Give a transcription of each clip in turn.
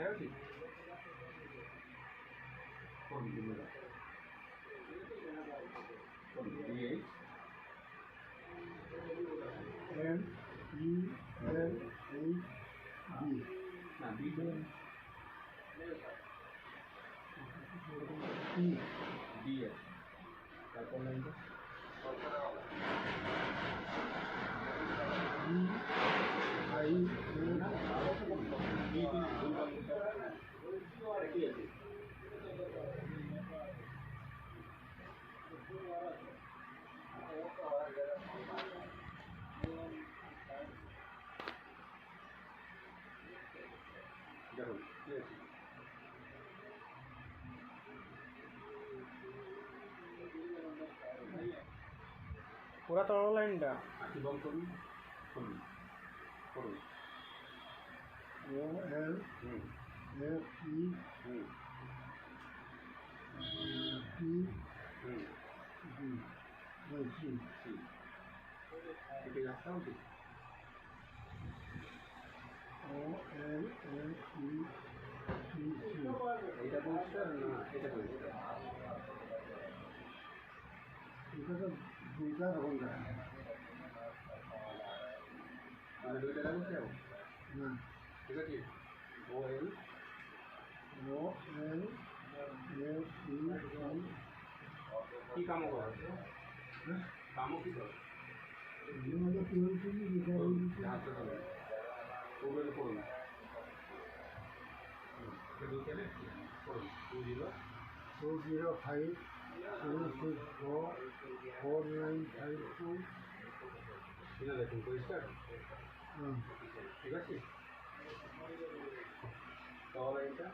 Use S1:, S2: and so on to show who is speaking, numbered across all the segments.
S1: ଅଛି
S2: पूरा तल लाइनटा
S1: आखि बंद করুন করুন
S2: O L F E P D
S1: এটি রাস্তা হচ্ছে
S2: O L F E P C
S1: এটা পরিষ্কার না এটা পরিষ্কার
S2: এটা তো দুইটা রকম দেখা
S1: মানে দুইটা লাগছে
S2: না
S1: ঠিক আছে ও এল
S2: F E
S1: কি কামও করে কামও কি করে
S2: আমাদের কি হয়েছে
S1: হাতে ধরে ওগুলো করুন ঢুকেলে করুন
S2: 205 764 4952
S1: এটা দেখুন পরিষ্কার ঠিক আছে তাহলে এটা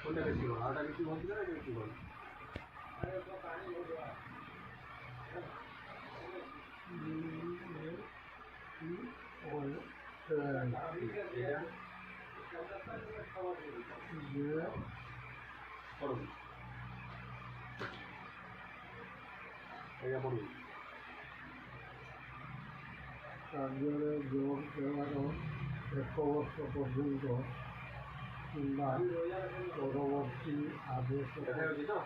S1: কোনটা বেশি বল আটা বেশি বলছি না এটা বেশি বল করুন এটা করুন
S2: কার্যালয়ে যোগ দেওয়ারও 1 বছর পর্যন্ত কিংবা পরবর্তী আদেশ
S1: দেখা যাচ্ছে তো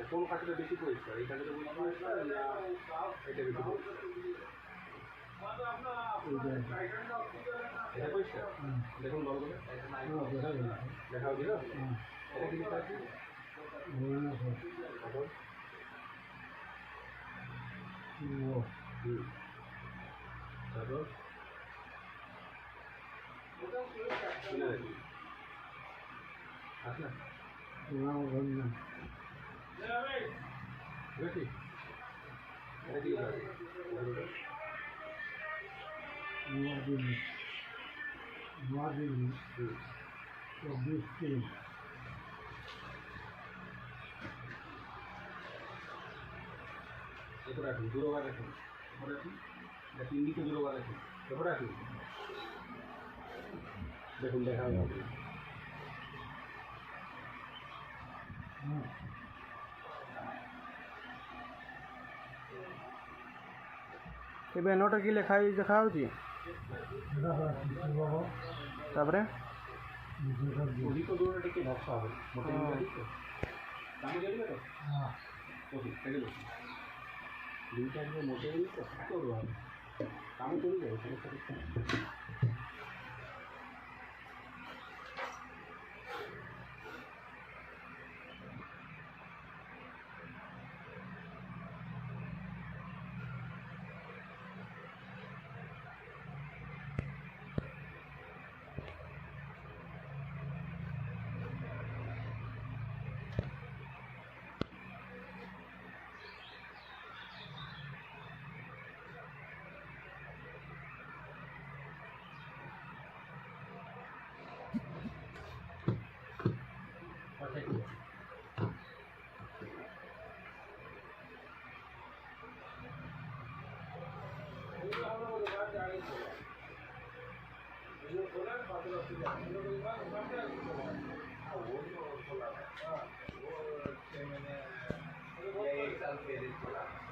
S1: কোন কাজটা বেশি পরিষ্কার এই কাজটা বেশি পরিষ্কার না এটা বেশি পরিষ্কার এটা পরিষ্কার দেখুন ভালো করে দেখা হচ্ছে তো এটা কি লিখা আছে তারপর শুনে দেখি আচ্ছা ঠিক আছে এটা কি লিখা আছে
S2: নয়াদিল্লি 24/3
S1: এরপর রাখুন দুটোবার রাখুন এরপর রাখুন এটা 3 দিকে দুটোবার রাখুন এরপর রাখুন দেখুন দেখা হবে
S2: ଏ ବ୍ୟାନରଟା କି ଲେଖା ହେଇଛି ଦେଖା ହେଉଛି ତାପରେ
S1: ଅଧିକ ଦୂରରେ ଟିକେ ଭକ୍ସ হবে ମୋଟେ କାମ କରିବେ ତ ଦେଖିଲୁ ଦୁଇଟା ମୋଟେ ତ କାମ କରିବେ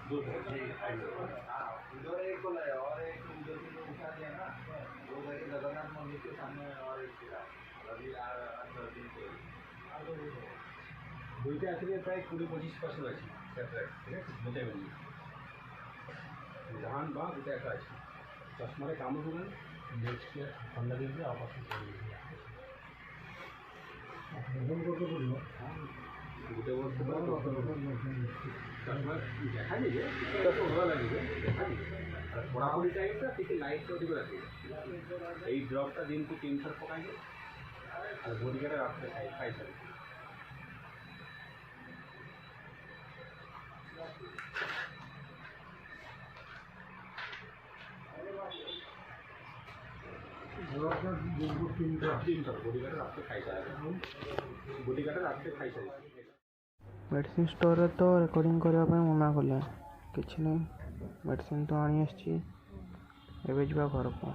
S1: दूर है जी
S3: उधर एक खोला है और एक उधर से जो उठा दिया ना वो उधर के जगन्नाथ मंदिर के सामने और एक खुला अभी 8-10 दिन से
S1: দুইটা আসলে প্রায় 20-25% আছে স্যাটেলাইট ঠিক আছে মোটাই বলি ধান বা দুটা একটা আছে চশমারে কামড় করবেন নেক্সট ঠান্ডা দিন আবার
S2: এখন কত বললো
S1: দুটো বলতে পারবো চশমা দেখা যাবে এটা তো ভালো লাগবে দেখা যাবে আর পড়াপড়ি টাইমটা থেকে লাইট তৈরি করে রাখবে এই ড্রপটা দিনକୁ 3 থর পকাইবে আর বডিগার্ডে রাখতে খাইছে
S2: আপনার দুটো তিনটা
S1: 3 থর বডিগার্ডে রাখতে খাইছে বডিগার্ডে রাখতে খাইছে
S4: मेडिसिन स्टोर तो रेकर्डिंग करने मना कले कि नहीं मेडिसिन तो आनी आसी एवं जा घर को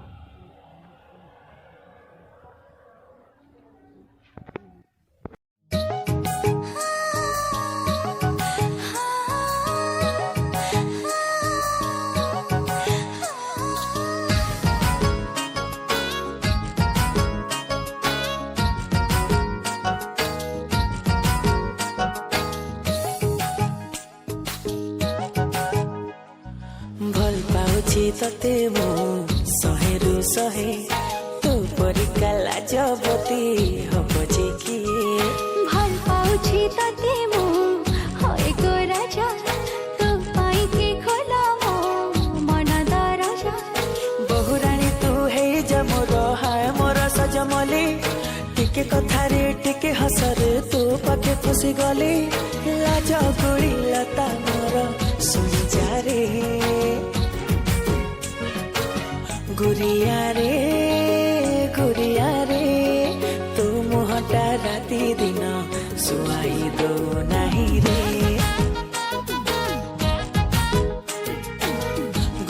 S5: भल पाउछि तते मु सहेरु सहे तू परिका लाजबती हब जे कि
S6: भल पाउछि तते मु होय गो राजा तो पाई के खोला मो मन दरजा
S5: बहुरानी तू हे जमोर हाय मोर सजमली टिके कथारे टिके हसरे तू पाखे फसी गली लाज गुड़ी लता मोर सुनी जा रे गुरिया रे तू मुहटा राति दिन सुहाई दो नहीं रे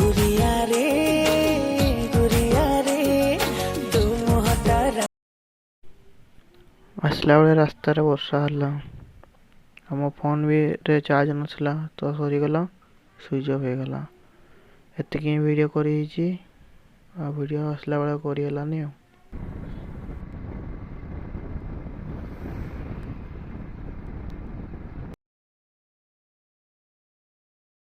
S5: गुरिया रे तू मुहटा
S4: आसला बेले रास्तार वर्षा हला आम फोन भी रे चार्ज नसला तो सरीगला स्विच ऑफ हो गला एतिक वीडियो कर वीडियो आसला बेले करी